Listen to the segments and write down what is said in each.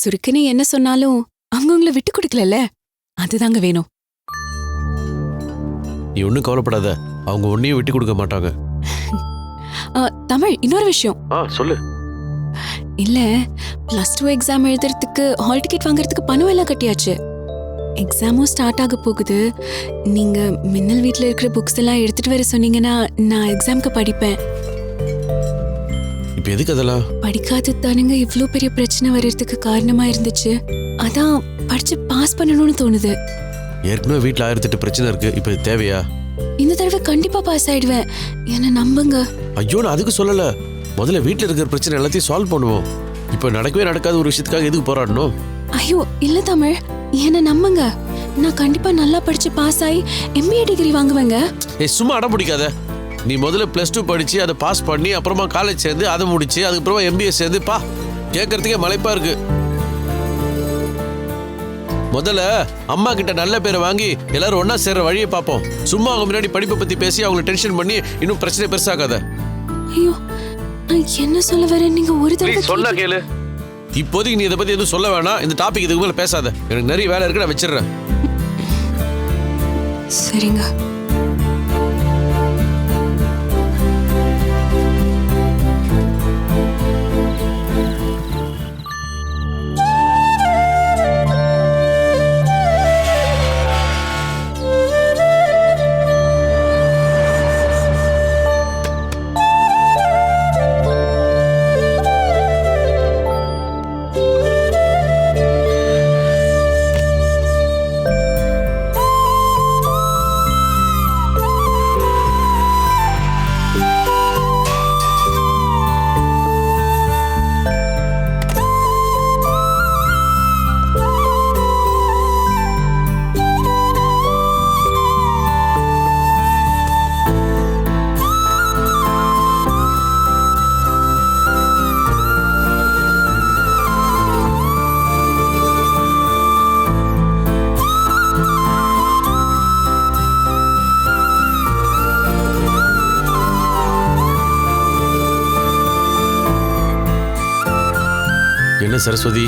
சுருக்குன்னு என்ன சொன்னாலும் அவங்க உங்களை விட்டு கொடுக்கல, அதுதாங்க வேணும். நீ ஒன்றும் கவலைப்படாத, அவங்க ஒன்னையும் விட்டு கொடுக்க மாட்டாங்க. தமிழ், இன்னொரு விஷயம். சொல்லு. இல்ல, +2 எக்ஸாம் எழுதுறதுக்கு ஹால் டிக்கெட் வாங்குறதுக்கு பணம் எல்லாம் கட்டியாச்சு. எக்ஸாமும் ஸ்டார்ட் ஆக போகுது. நீங்க மின்னல் வீட்டில் இருக்கிற புக்ஸ் எல்லாம் எடுத்துட்டு வர சொன்னீங்கன்னா நான் எக்ஸாம்க்கு படிப்பேன். இப்போ எதுக்கு அதெல்லாம்? படிக்காதது தானுங்க இவ்வளோ பெரிய பிரச்சனை வர்றதுக்கு காரணமா இருந்துச்சு. அதான் படிச்சு பாஸ் பண்ணணும்னு தோணுது. ஏற்கனவே வீட்டில் 1008 பிரச்சனை இருக்கு, இப்போ இது தேவையா? இந்த தடவை கண்டிப்பா பாஸ் ஆயிடுவேன், என்ன நம்புங்க. ஐயோ, நான் அதுக்கு சொல்லல. முதல்ல வீட்டில் இருக்கிற பிரச்சனை எல்லாத்தையும் சால்வ் பண்ணுவோம். இப்போ நடக்கவே நடக்காத ஒரு விஷயத்துக்காக எதுக்கு போராடணும்? ஐயோ இல்ல தமிழ், என்ன நம்புங்க. நான் கண்டிப்பா நல்லா படிச்சு பாஸ் ஆகி MBA டிகிரி வாங்குவேங்க. சும்மா அடம் பிடிக்காத. நீ முதல்ல +2 படிச்சு அதை பாஸ் பண்ணி அப்புறமா காலேஜ் சேர்ந்து அதை முடிச்சு அதுக்கப்புறமா MBA சேர்ந்து பா. கேட்கறதுக்கே மலைப்பா இருக்கு. முதல்ல அம்மா கிட்ட நல்ல பேரை வாங்கி எல்லாரும் ஒன்னா சேர்ற வழியை பார்ப்போம். சும்மா அவங்க முன்னாடி படிப்பை பத்தி பேசி அவங்களை டென்ஷன் பண்ணி இன்னும் பிரச்சனை பெருசாக்காத. ஐயோ, நான் என்ன சொல்ல வரேன், நீங்க ஒரு தடவை சொன்னா கேளு. இப்போதைக்கு நீ இதை பத்தி எதுவும் சொல்ல வேணாம். இந்த டாபிக் இதுக்கு மேல பேசாத. எனக்கு நிறைய வேலை இருக்கு, நான் வச்சிடுறேன். சரிங்க. என்ன சரஸ்வதி,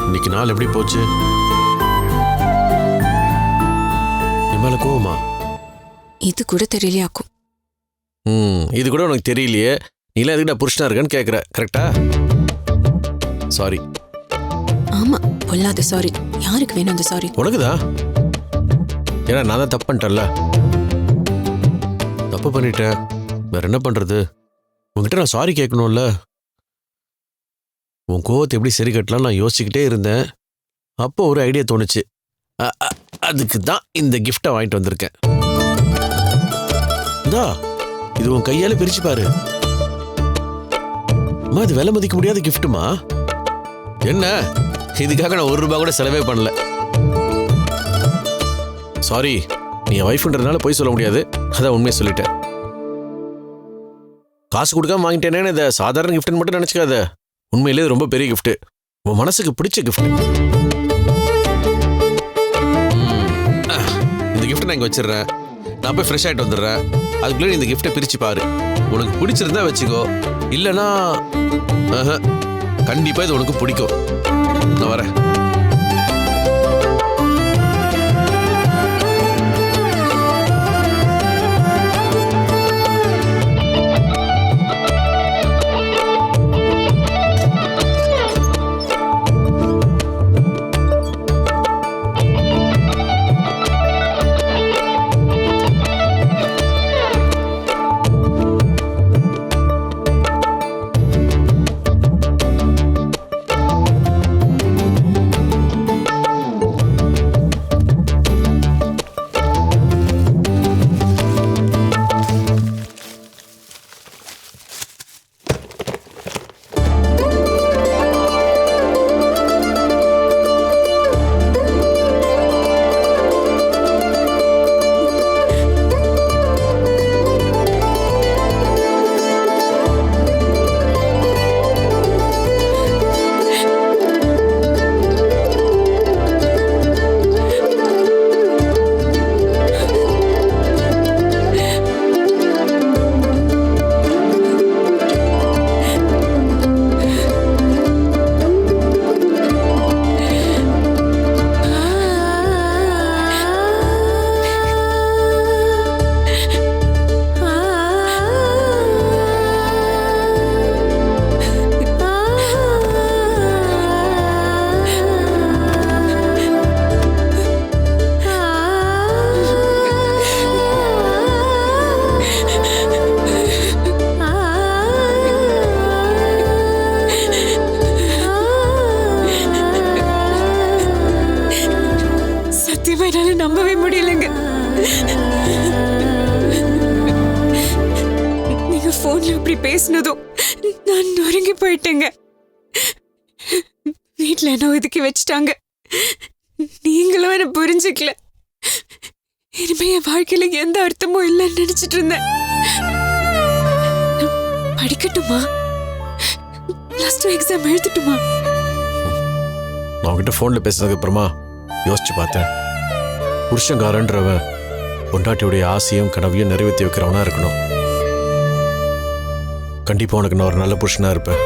இன்னைக்கு நாள் எப்படி போச்சு? என் மேல கோவமா? இது கூட தெரியலையாக்கும். இது கூட உனக்கு தெரியலையே. நீலாம் எதுக்கு நான் புருஷனா இருக்கேன்னு கேட்குற, கரெக்டா? சாரி. ஆமா, பொல்லாத சாரி. யாருக்கு வேணும் அந்த சாரி? உனக்குதான். ஏன்னா நான் தான் தப்பு பண்ணிட்டேன்ல. தப்பு பண்ணிட்டேன், வேற என்ன பண்றது? உங்ககிட்ட நான் சாரி கேட்கணும்ல. உன் கோவத்தை எப்படி சரி கட்டலாம் நான் யோசிச்சுக்கிட்டே இருந்தேன். அப்போ ஒரு ஐடியா தோணுச்சு. அதுக்கு தான் இந்த கிஃப்டை வாங்கிட்டு வந்திருக்கேன். இந்தா, இது உன் கையால பிரிச்சு பாரு. அம்மா, இது விலை மதிக்க முடியாத கிஃப்ட்டுமா. என்ன, இதுக்காக நான் ₹1 கூட செலவே பண்ணல. சாரி, நீ என் ஒய்ஃப்ன்றதுனால போய் சொல்ல முடியாது, அதான் உண்மையை சொல்லிட்டேன். காசு கொடுக்காம வாங்கிட்டேனேன்னு இதை சாதாரண கிஃப்ட்னு மட்டும் நினைச்சுக்காத. உண்மையிலே ரொம்ப பெரிய கிஃப்ட், உன் மனசுக்கு பிடிச்ச கிஃப்ட். இந்த கிஃப்ட் நான் இங்க வச்சிடுறேன். நான் போய் ஃப்ரெஷ் ஆகிட்டு வந்துடுறேன். அதுக்குள்ளே இந்த கிஃப்டை பிரிச்சு பாரு. உனக்கு பிடிச்சிருந்தா வச்சுக்கோ, இல்லைன்னா கண்டிப்பா இது உனக்கு பிடிக்கும். நான் வரேன். சத்தியமா என்னால நம்பவே முடியலங்க. நீங்க போன்ல இப்படி பேசினதும் நான் நொறுங்கி போயிட்டேங்க. வீட்டுல என்ன ஒதுக்கி வச்சுட்டாங்க. நீங்களும் என்ன புரிஞ்சுக்கல. இனிமே என் வாழ்க்கையில எந்த அர்த்தமும் இல்லைன்னு நினைச்சிட்டு இருந்தேன். படிக்கட்டுமா? +2 எக்ஸாம் எழுதட்டுமா? நான் உங்ககிட்ட ஃபோனில் பேசுனதுக்கு அப்புறமா யோசிச்சு பார்த்தேன். புருஷங்காரன்றவன் பொண்டாட்டியுடைய ஆசையும் கனவையும் நிறைவேற்றி வைக்கிறவனா இருக்கணும். கண்டிப்பா உனக்கு நான் ஒரு நல்ல புருஷனா இருப்பேன்.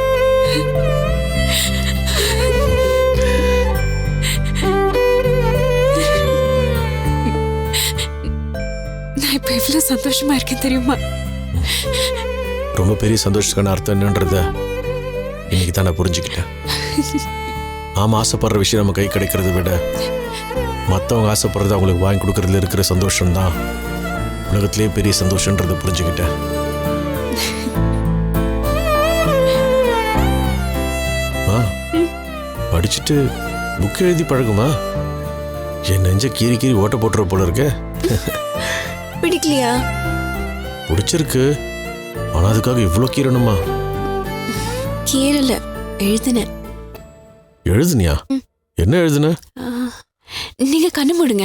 நான் இப்ப எவ்வளவு சந்தோஷமா இருக்கேன் தெரியுமா? ரொம்ப பெரிய சந்தோஷத்துக்கான அர்த்தம் என்னன்றத இன்னைக்கு தான் நான் புரிஞ்சுக்கிட்டேன். நாம ஆசைப்படுற விஷயம் நம்ம கை கிடைக்கிறத விட மற்றவங்க ஆசைப்படுறது அவங்களுக்கு வாங்கி கொடுக்கறதுல இருக்கிற சந்தோஷம்தான் உலகத்திலேயே பெரிய சந்தோஷன்றதை புரிஞ்சுக்கிட்டேன். படிச்சுட்டு புக் எழுதி பழகுமா? என் நெஞ்ச கீறி கீறி ஓட்ட போட்டுற போல இருக்க. பிடிக்கலையா? பிடிச்சிருக்கு, ஆனா அதுக்காக இவ்வளோ கீரணுமா? கீரல, எழுதுனேன். எழுதுனியா? என்ன எழுதுன? நீங்க கண்ணு மூடுங்க.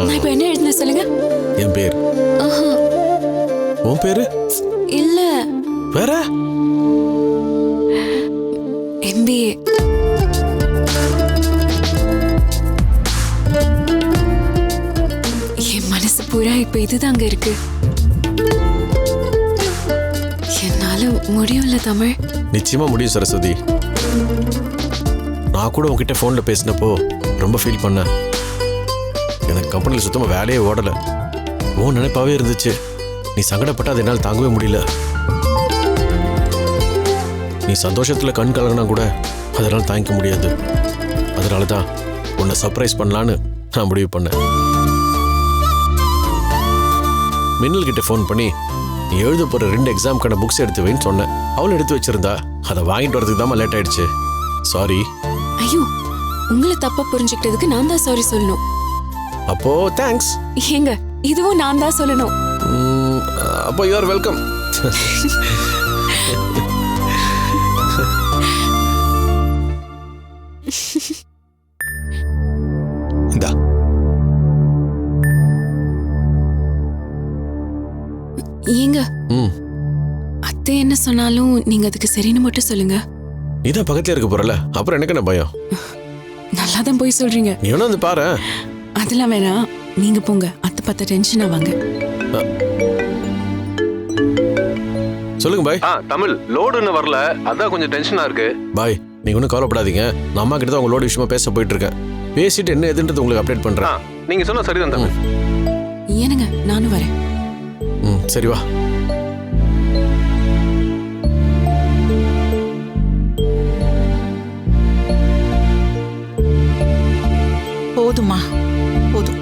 நான் இப்ப என்ன எழுதுன சொல்லுங்க. என் பேர். உன் பேரு? இல்ல. வேற? MBA. என் மனசு பூரா இப்ப இதுதாங்க இருக்கு. என்னால முடியும்ல தமிழ்? நிச்சயமா முடியும் சரஸ்வதி. நான் கூட உன்கிட்ட போன்ல பேசினப்போ ரொம்ப ஃபீல் பண்ணேன். எனக்கு கம்பெனியில் சுத்தமா வேலையே ஓடல. உன் நினைப்பாவே இருந்துச்சு. நீ சங்கடப்பட்ட அதை என்னால் தாங்கவே முடியல. நீ சந்தோஷத்துல கண் கலங்கினா கூட அதெல்லாம் தாங்கிக்க முடியாது. அதனால தான் உன்னை சர்ப்ரைஸ் பண்ணலான்னு நான் முடிவு பண்ணேன். மின்னல் கிட்ட ஃபோன் பண்ணி நீ எழுத போற 2 எக்ஸாம்க்கான புக்ஸ் எடுத்து வைன்னு சொன்னேன். அவள் எடுத்து வச்சிருந்தா. அதை வாங்கிட்டு வரதுக்கு தான் லேட் ஆயிடுச்சு. சாரி. ஐயோ, உங்களை தப்பா புரிஞ்சுக்கிட்டதுக்கு நான் தான் சாரி சொல்லணும். அப்போ தேங்க்ஸ். ஏங்க, இதுவும் நான் தான் சொல்லணும். அப்போ யூ ஆர் வெல்கம். இந்தா. ஏங்க, அத்தை என்ன சொன்னாலும் நீங்க அதுக்கு சரின்னு மட்டும் சொல்லுங்க. நீதான் பக்கத்துல இருக்க போறல, அப்புறம் எனக்கு என்ன பயம்? நல்லா தான் போய் சொல்றீங்க. நீ வேணா வந்து பாரு. அதெல்லாம் வேணாம், நீங்க போங்க. அத்தை பார்த்த டென்ஷன் ஆவாங்க. சொல்லுங்க பாய். தமிழ் லோடுன்னு வரல, அதான் கொஞ்சம் டென்ஷனா இருக்கு. பாய், நீங்க ஒன்றும் கவலைப்படாதீங்க. நான் அம்மா கிட்ட தான் உங்களோட விஷயமா பேச போயிட்டு இருக்கேன். பேசிட்டு என்ன எதுன்றது உங்களுக்கு அப்டேட் பண்றேன். நீங்க சொன்னா சரிதான் தமிழ். ஏனுங்க, நானும் வரேன். சரி வா. போதுமா, போதும்.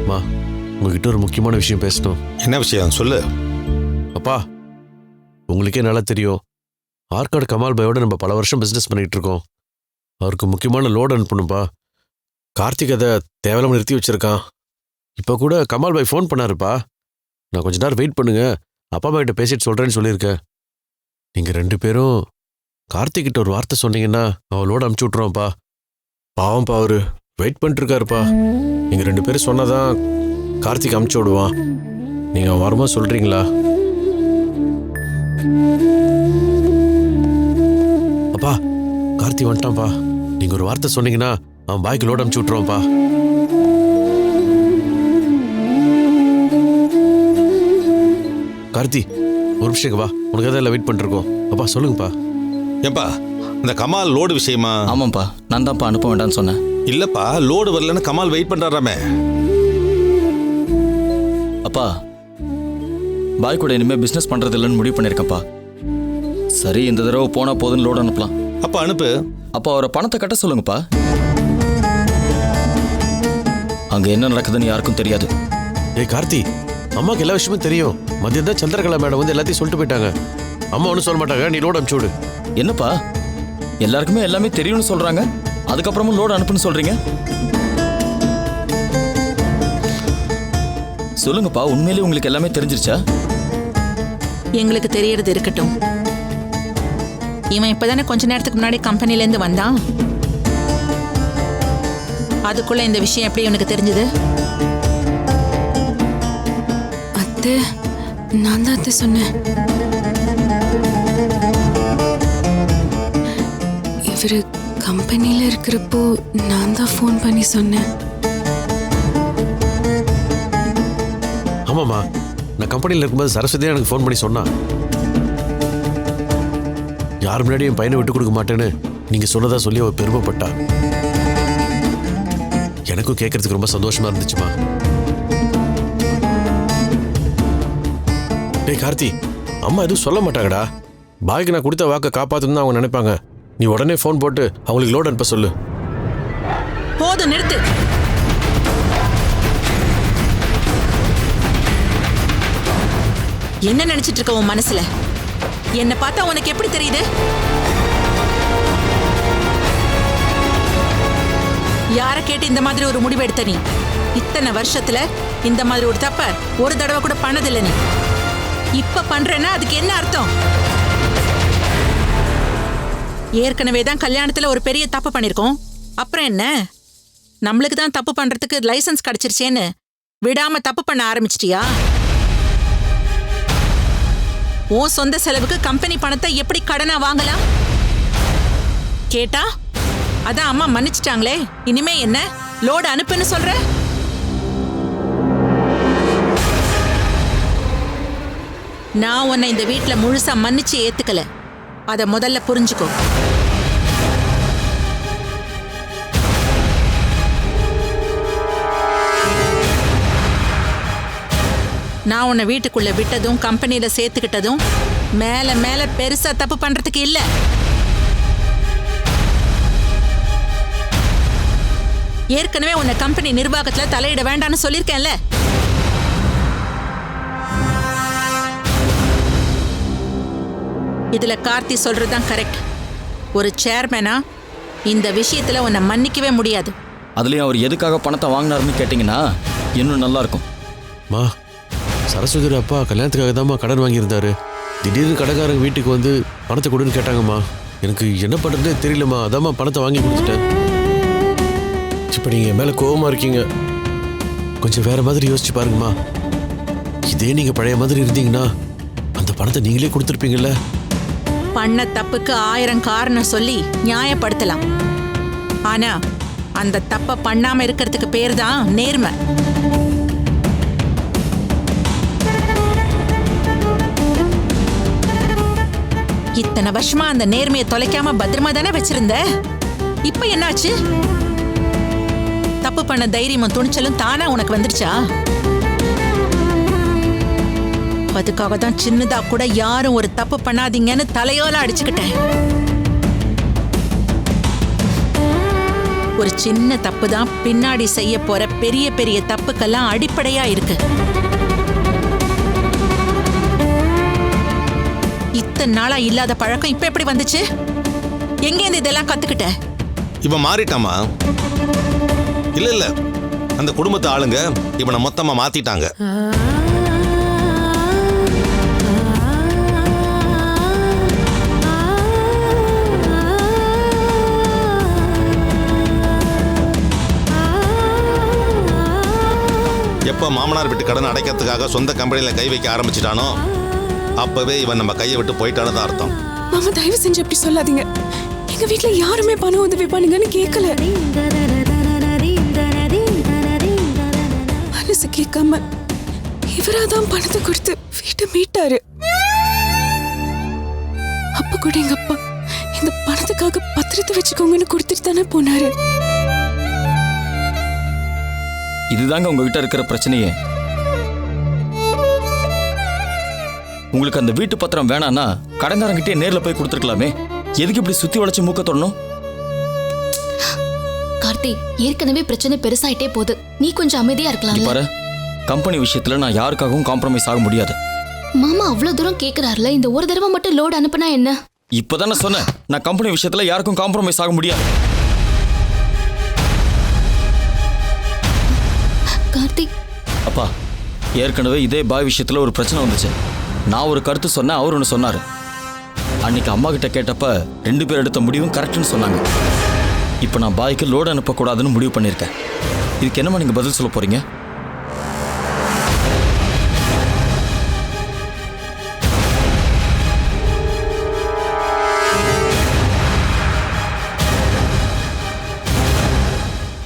மா, உங்ககிட்ட ஒரு முக்கியமான விஷயம் பேசணும். என்ன விஷயம் சொல்லு. அப்பா, உங்களுக்கே நல்லா தெரியும், ஆற்காடு கமால் பாயோட நம்ம பல வருஷம் பிசினஸ் பண்ணிட்டு இருக்கோம். அவருக்கு முக்கியமான லோடு அனுப்பணும்பா. கார்த்திக் அதை தேவையில்லாம நிறுத்தி வச்சிருக்கான். இப்போ கூட கமால் பாய் ஃபோன் பண்ணாருப்பா. நான் கொஞ்ச நேரம் வெயிட் பண்ணுங்க, அப்பா அம்மா கிட்ட பேசிட்டு சொல்றேன்னு சொல்லியிருக்கேன். நீங்க 2 பேரும் கார்த்திக் கிட்ட ஒரு வார்த்தை சொன்னீங்கன்னா அவளோட அனுப்பிச்சு விட்ருவான்ப்பா. பாவம்ப்பா, அவரு வெயிட் பண்ணிட்டு இருக்காருப்பா. நீங்க 2 பேரும் சொன்னாதான் கார்த்திக் அனுப்பிச்சு விடுவான். நீங்க வரமா சொல்றீங்களா? அப்பா, கார்த்திக் வந்துட்டான்ப்பா. நீங்க ஒரு வார்த்தை சொன்னீங்கன்னா அவன் பாய்க்கு லோடு அனுப்பிச்சு விட்ருவான்ப்பா. கார்த்தி, ஒரு நிமிஷம் வா, உனக்கு தான் வெயிட் பண்ணிருக்கோம். அப்பா சொல்லுங்கப்பா. ஏப்பா, இந்த கமால் லோடு விஷயமா? ஆமாப்பா, நான் தான்ப்பா அனுப்ப வேண்டாம்னு சொன்னேன். இல்லப்பா, லோடு வரலன்னு கமால் வெயிட் பண்றாராமே. அப்பா, பாய் கூட இனிமே பிசினஸ் பண்றது இல்லைன்னு முடிவு பண்ணிருக்கப்பா. சரி, இந்த தடவை போனா போதுன்னு லோடு அனுப்பலாம். அப்ப அனுப்பு. அப்பா, அவரை பணத்தை கட்ட சொல்லுங்கப்பா. அங்க என்ன நடக்குதுன்னு யாருக்கும் தெரியாது. டேய் கார்த்தி, அம்மாக்கு எல்லா விஷயமும் தெரியும். மதியம் தான் சந்திரகலா மேடம் வந்து எல்லாத்தையும் சொல்லிட்டு போயிட்டாங்க. அம்மா ஒன்றும் சொல்ல மாட்டாங்க, நீ லோடு அனுப்பிச்சு விடு. என்னப்பா எல்லாருக்குமே எல்லாமே தெரியும்னு சொல்றாங்க, அதுக்கப்புறமும் லோடு அனுப்புன்னு சொல்றீங்க? சொல்லுங்கப்பா, உண்மையிலேயே உங்களுக்கு எல்லாமே தெரிஞ்சிருச்சா? எங்களுக்கு தெரியறது இருக்கட்டும். இவன் இப்பதானே கொஞ்ச நேரத்துக்கு முன்னாடி கம்பெனில இருந்து வந்தான். அதுக்குள்ள இந்த விஷயம் எப்படி உனக்கு தெரிஞ்சது? அத்தை, நான் தான் அத்தை சொன்னேன். இவரு கம்பெனியில் இருக்கிறப்போ நான் தான் ஃபோன் பண்ணி சொன்னேன். ஆமாம்மா, நான் கம்பெனியில் இருக்கும்போது சரஸ்வதியா எனக்கு ஃபோன் பண்ணி சொன்னா. யார் முன்னாடி என் பையனை விட்டு கொடுக்க மாட்டேன்னு நீங்க சொன்னதா சொல்லி அவ பெருமைப்பட்டா. எனக்கும் கேட்கறதுக்கு ரொம்ப சந்தோஷமா இருந்துச்சுமா. டேய் கார்த்தி, அம்மா எதுவும் சொல்ல மாட்டாங்கடா. பாய்க்கு நான் கொடுத்த வாக்கை காப்பாற்றணும்னு அவங்க நினைப்பாங்க. நீ உடனே ஃபோன் போட்டு அவங்களுக்கு லோட் அனுப்ப சொல்லு. போதும், நிறுத்து. என்ன நினைச்சிட்டு இருக்க உன் மனசுல? என்ன பார்த்தா உனக்கு எப்படி தெரியுது? யார கேட்டு இந்த மாதிரி ஒரு முடிவு எடுத்த நீ? இத்தனை வருஷத்துல இந்த மாதிரி ஒரு தப்ப ஒரு தடவை கூட பண்ணதில்லை நீ. இப்ப பண்றேன்னா அதுக்கு என்ன அர்த்தம்? ஏற்கனவே தான் கல்யாணத்துல ஒரு பெரிய தப்பு பண்ணிருக்கோம். அப்புறம் என்ன, நம்மளுக்கு தான் தப்பு பண்றதுக்கு லைசன்ஸ் கிடைச்சிருச்சேன்னு விடாம தப்பு பண்ண ஆரம்பிச்சிட்டியா? உன் சொந்த செலவுக்கு கம்பெனி பணத்தை எப்படி கடனா வாங்கலாம்? கேட்டா அதான் அம்மா மன்னிச்சிட்டாங்களே, இனிமே என்ன லோடு அனுப்புன்னு சொல்ற? நான் உன்னை இந்த வீட்டுல முழுசா மன்னிச்சு ஏத்துக்கல. அத முதல்ல புரிஞ்சுக்கோ. நான் உன்னை வீட்டுக்குள்ள விட்டதும் கம்பெனியில சேர்த்துக்கிட்டதும் மேல மேல பெருசா தப்பு பண்றதுக்கு இல்ல. ஏற்கனவே உன்னை கம்பெனி நிர்வாகத்துல தலையிட வேண்டாம்னு சொல்லிருக்கேன்ல. இதுல கார்த்தி சொல்றதுதான் கரெக்ட். ஒரு சேர்மேனா இந்த விஷயத்துல உன்னை மன்னிக்கவே முடியாது. அதுலயும் அவர் எதுக்காக பணத்தை வாங்கினாருன்னு கேட்டீங்கன்னா இன்னும் நல்லா இருக்கும். மா, சரஸ்வதி அப்பா கல்யாணத்துக்காக தான்மா கடன் வாங்கியிருந்தாரு. திடீர்னு கடைக்காரங்க வீட்டுக்கு வந்து பணத்தை கொடுன்னு கேட்டாங்கம்மா. எனக்கு என்ன பண்ணுறதே தெரியலம்மா, அதாம்மா பணத்தை வாங்கி கொடுத்துட்டேன். இப்போ நீங்கள் மேலே கோவமாக இருக்கீங்க. கொஞ்சம் வேற மாதிரி யோசிச்சு பாருங்கம்மா. இதே நீங்கள் பழைய மாதிரி இருந்தீங்கன்னா அந்த பணத்தை நீங்களே கொடுத்துருப்பீங்கல்ல. பண்ண தப்புக்கு 1000 காரணம் சொல்லி நியாயப்படுத்தலாம். ஆனா அந்த தப்ப பண்ணாம இருக்கிறதுக்கு பேர் தான் நேர்மை. இத்தனை வருஷமா அந்த நேர்மையை தொலைக்காம பத்திரமா தானே வச்சிருந்த. இப்ப என்னாச்சு? தப்பு பண்ண தைரியமும் துணிச்சலும் தானா உனக்கு வந்துருச்சா? அதுக்காக தான் சின்னதா கூட யாரும் ஒரு தப்பு பண்ணாதீங்கன்னு தலையோல அடிச்சுக்கிட்டேன். ஒரு சின்ன தப்பு தான் பின்னாடி செய்ய போற பெரிய பெரிய தப்புக்கெல்லாம் அடிப்படையா இருக்கு. இத்தனை நாளா இல்லாத பழக்கம் இப்ப எப்படி வந்துச்சு? எங்கேருந்து இதெல்லாம் கத்துக்கிட்ட? இவன் மாறிட்டாமா? இல்ல அந்த குடும்பத்து ஆளுங்க இவனை மொத்தமா மாத்திட்டாங்க. எப்ப மாமனார் வீட்டு கடன் அடைக்கிறதுக்காக சொந்த கம்பெனியில கை வைக்க ஆரம்பிச்சிட்டானோ அப்பவே இவன் நம்ம கையை விட்டு போயிட்டானு அர்த்தம். மாமா, தயவு செஞ்சு அப்படி சொல்லாதீங்க. எங்க வீட்ல யாருமே பண உதவி பண்ணுங்கன்னு கேட்கல. மனசு கேட்காம இவராதான் பணத்தை கொடுத்து வீட்டை மீட்டாரு. அப்ப கூட எங்க அப்பா இந்த பணத்துக்காக பத்திரத்தை வச்சுக்கோங்கன்னு கொடுத்துட்டு தானே போனாரு. இதுதாங்க உங்ககிட்ட இருக்கிற பிரச்சனையே. உங்களுக்கு அந்த வீட்டு பத்திரம் வேணான்னா கடன்காரங்கிட்டே நேர்ல போய் கொடுத்துருக்கலாமே. எதுக்கு இப்படி சுத்தி வளைச்சு மூக்க தொடணும்? கார்த்தி, ஏற்கனவே பிரச்சனை பெருசாயிட்டே போகுது. நீ கொஞ்சம் அமைதியா இருக்கலாம். பாரு, கம்பெனி விஷயத்துல நான் யாருக்காகவும் காம்ப்ரமைஸ் ஆக முடியாது. மாமா அவ்வளவு தூரம் கேக்குறாருல, இந்த ஒரு தடவை மட்டும் லோடு அனுப்புனா என்ன? இப்பதானே சொன்னேன், நான் கம்பெனி விஷயத்துல யாருக்கும் காம்ப்ரமைஸ் ஆக முடியாது. கார்த்திக், அப்பா, ஏற்கனவே இதே பாய் விஷயத்துல ஒரு பிரச்சனை வந்துச்சு. நான் ஒரு கருத்து சொன்னேன், அவர் ஒன்று சொன்னாரு. அன்னைக்கு அம்மா கிட்ட கேட்டப்ப 2 பேர் எடுத்த முடிவும் கரெக்ட்னு சொன்னாங்க. இப்போ நான் பாய்க்கு லோடு அனுப்பக்கூடாதுன்னு முடிவு பண்ணியிருக்கேன். இதுக்கு என்னம்மா நீங்க பதில் சொல்ல போறீங்க?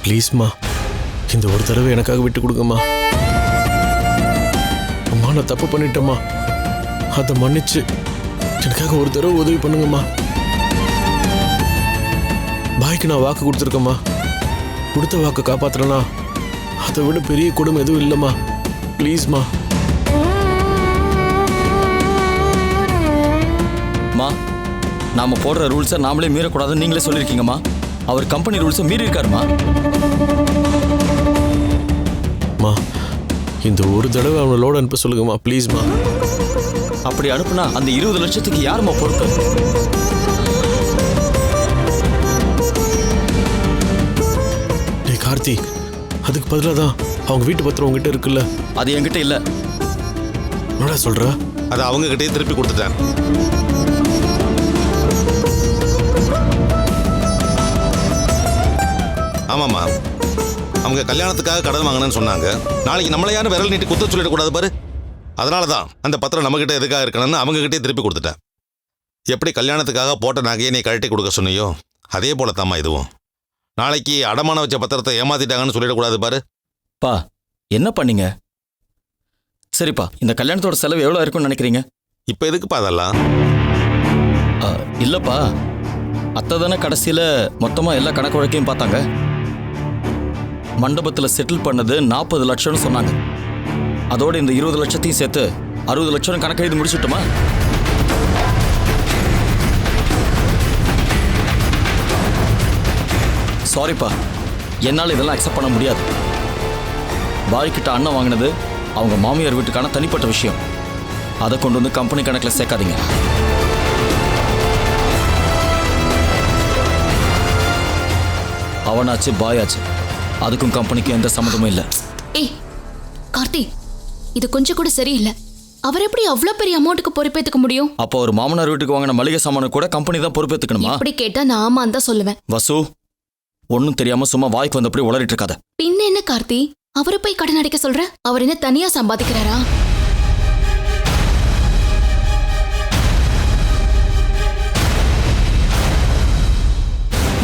ப்ளீஸ்மா, இந்த ஒரு தடவை எனக்காக விட்டு கொடுங்கம்மா. அம்மா, நான் தப்பு பண்ணிட்டேம்மா. அதை மன்னிச்சு எனக்காக ஒரு தடவை உதவி பண்ணுங்கம்மா. பாய்க்கு நான் வாக்கு கொடுத்துருக்கேம்மா. கொடுத்த வாக்கு காப்பாத்துறேன்னா அதை விட பெரிய கொடுமை எதுவும் இல்லைம்மா. ப்ளீஸ்மா. மா, நாம போடுற ரூல்ஸை நாமளே மீறக்கூடாதுன்னு நீங்களே சொல்லியிருக்கீங்கம்மா. அவர் கம்பெனி ரூல்ஸை மீறி இருக்காருமா. மா, இந்த ஒரு தடவை அவனை லோடு அனுப்ப சொல்லுங்கம்மா. ப்ளீஸ்மா. அப்படி அனுப்புனா அந்த 20 லட்சத்துக்கு யாருமா பொறுப்பு? டேய் கார்த்தி, அதுக்கு பதிலாக தான் அவங்க வீட்டு பத்திரம் உங்ககிட்ட இருக்குல்ல. அது என்கிட்ட இல்லை. என்னடா சொல்ற? அதை அவங்க கிட்டே திருப்பி கொடுத்துட்டேன். ஆமாம்மா, அவங்க கல்யாணத்துக்காக கடன் வாங்கினேன்னு சொன்னாங்க. நாளைக்கு நம்மளை யாரும் விரல் நீட்டி குத்த சொல்லிடக்கூடாது பாரு. அதனால தான் அந்த பத்திரம் நம்மகிட்ட எதுக்காக இருக்கணும்னு அவங்ககிட்டே திருப்பி கொடுத்துட்டேன். எப்படி கல்யாணத்துக்காக போட்ட நகையை நீ கழட்டி கொடுக்க சொன்னியோ அதே போல தாம்மா இதுவும். நாளைக்கு அடமான வச்ச பத்திரத்தை ஏமாத்திட்டாங்கன்னு சொல்லிடக்கூடாது பாரு. பா, என்ன பண்ணீங்க? சரிப்பா, இந்த கல்யாணத்தோட செலவு எவ்வளோ இருக்கும்னு நினைக்கிறீங்க? இப்போ எதுக்குப்பா அதெல்லாம்? இல்லைப்பா, அத்தை தானே கடைசியில் மொத்தமாக எல்லா கணக்கு வழக்கையும் பார்த்தாங்க. மண்டபத்தில் செட்டில் பண்ணது 40 லட்சம்னு சொன்னாங்க. அதோட இந்த 20 லட்சத்தையும் சேர்த்து 60 லட்சம் கணக்கு எழுதி முடிச்சுட்டோமா? சாரிப்பா, என்னால் இதெல்லாம் அக்செப்ட் பண்ண முடியாது. பாய்கிட்ட அண்ணன் வாங்கினது அவங்க மாமியார் வீட்டுக்கான தனிப்பட்ட விஷயம். அதை கொண்டு வந்து கம்பெனி கணக்கில் சேர்க்காதீங்க. அவனாச்சு பாயாச்சு, அதுக்கும் கம்பெனிக்கும் எந்த சம்மந்தமும் இல்லை. ஏய் கார்த்தி, இது கொஞ்சம் கூட சரியில்லை. அவர் எப்படி அவ்வளவு பெரிய அமௌண்ட்டுக்கு பொறுப்பேற்றுக்க முடியும்? அப்போ ஒரு மாமனார் வீட்டுக்கு வாங்கின மளிகை சாமான கூட கம்பெனி தான் பொறுப்பேற்றுக்கணுமா? அப்படி கேட்டா நான் ஆமான்னு தான் சொல்லுவேன். வசு, ஒன்னும் தெரியாம சும்மா வாய்க்கு வந்தபடி உளறிட்டு இருக்காத. பின்ன என்ன கார்த்தி, அவரை போய் கடன் அடைக்க சொல்ற? அவர் என்ன தனியா சம்பாதிக்கிறாரா?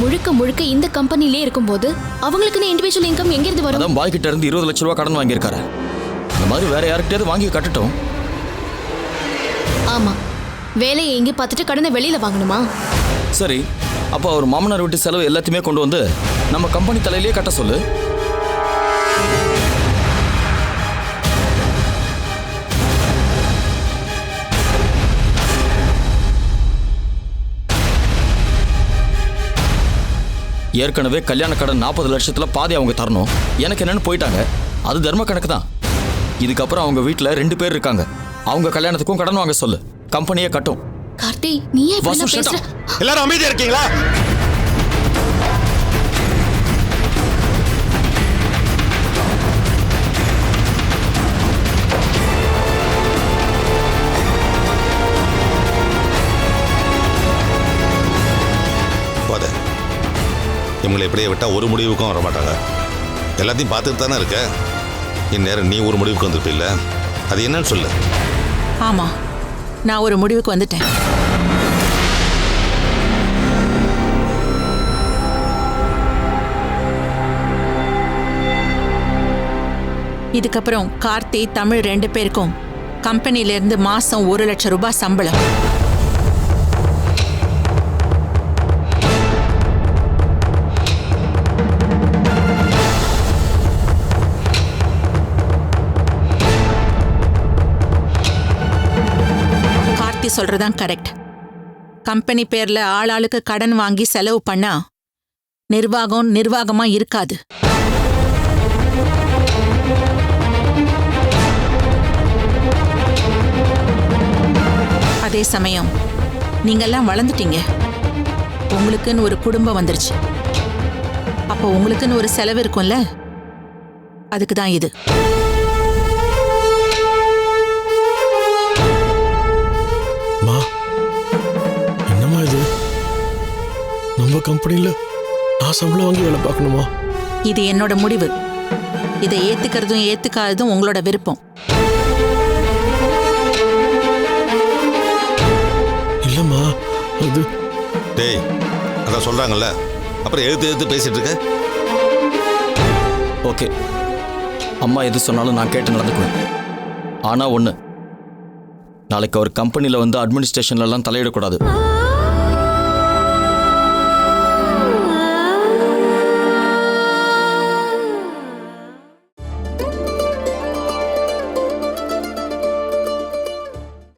முழுக்க முழுக்க இந்த கம்பெனிலே இருக்கும்போது அவங்களுக்குன்னு இண்டிவிஜுவல் இன்கம் எங்க இருந்து வரும்? அதான் பாய்கிட்ட இருந்து 20 லட்சம் ரூபாய் கடன் வாங்கியிருக்காரு. அந்த மாதிரி வேற யார்கிட்டயாவது வாங்கி கட்டட்டும். ஆமா, வேலையை எங்கே பார்த்துட்டு கடனை வெளியில வாங்கணுமா? சரி, அப்போ அவர் மாமனார் வீட்டு செலவு எல்லாத்தையுமே கொண்டு வந்து நம்ம கம்பெனி தலையிலேயே கட்ட சொல்லு. ஏற்கனவே கல்யாண கடன் 40 லட்சத்துல பாதி அவங்க தரணும். எனக்கு என்னன்னு போயிட்டாங்க. அது தர்ம கணக்கு தான். இதுக்கப்புறம் அவங்க வீட்டில் 2 பேர் இருக்காங்க. அவங்க கல்யாணத்துக்கும் கடன் வாங்க சொல்லு, கம்பெனியே கட்டும். கார்த்தி, நீ ஏன் இப்படி பேசுற? எல்லாரும் அமைதியா இருக்கீங்களா? இவங்களை எப்படியே விட்டால் ஒரு முடிவுக்கும் வர மாட்டாங்க. எல்லாத்தையும் பார்த்துட்டு தானே இருக்க. இந்நேரம் நீ ஒரு முடிவுக்கு வந்துருப்பில்ல, அது என்னன்னு சொல்லு. ஆமா, நான் ஒரு முடிவுக்கு வந்துட்டேன். இதுக்கப்புறம் கார்த்தி, தமிழ் 2 பேருக்கும் கம்பெனிலேருந்து மாசம் 1 லட்சம் ரூபாய் சம்பளம். சொல்றதான் கரெக்ட். கம்பெனி பேர்ல ஆளாளுக்கு கடன் வாங்கி செலவு பண்ணா நிர்வாகமா இருக்காது. அதே சமயம் நீங்கெல்லாம் வளர்ந்துட்டீங்க, உங்களுக்குன்னு ஒரு குடும்பம் வந்துருச்சு. அப்போ உங்களுக்குன்னு ஒரு செலவு இருக்கும்ல, அதுக்கு தான் இது. மா, என்னம்மா இது? நம்ம கம்பெனியில் நான் சம்பளம் வாங்கி வேலை பார்க்கணுமா? இது என்னோட முடிவு. இதை ஏத்துக்கிறதும் ஏத்துக்காததும் உங்களோட விருப்பம். இல்லைம்மா, அது டேய், அதான் சொல்றாங்கல்ல, அப்புறம் எழுத்து பேசிட்டு இருக்க. ஓகே, அம்மா எது சொன்னாலும் நான் கேட்டு நடந்துக்குவேன். ஆனால் ஒன்று, நாளைக்கு அவர் கம்பெனியில் வந்து அட்மினிஸ்ட்ரேஷன்லலாம் தலையிடக்கூடாது.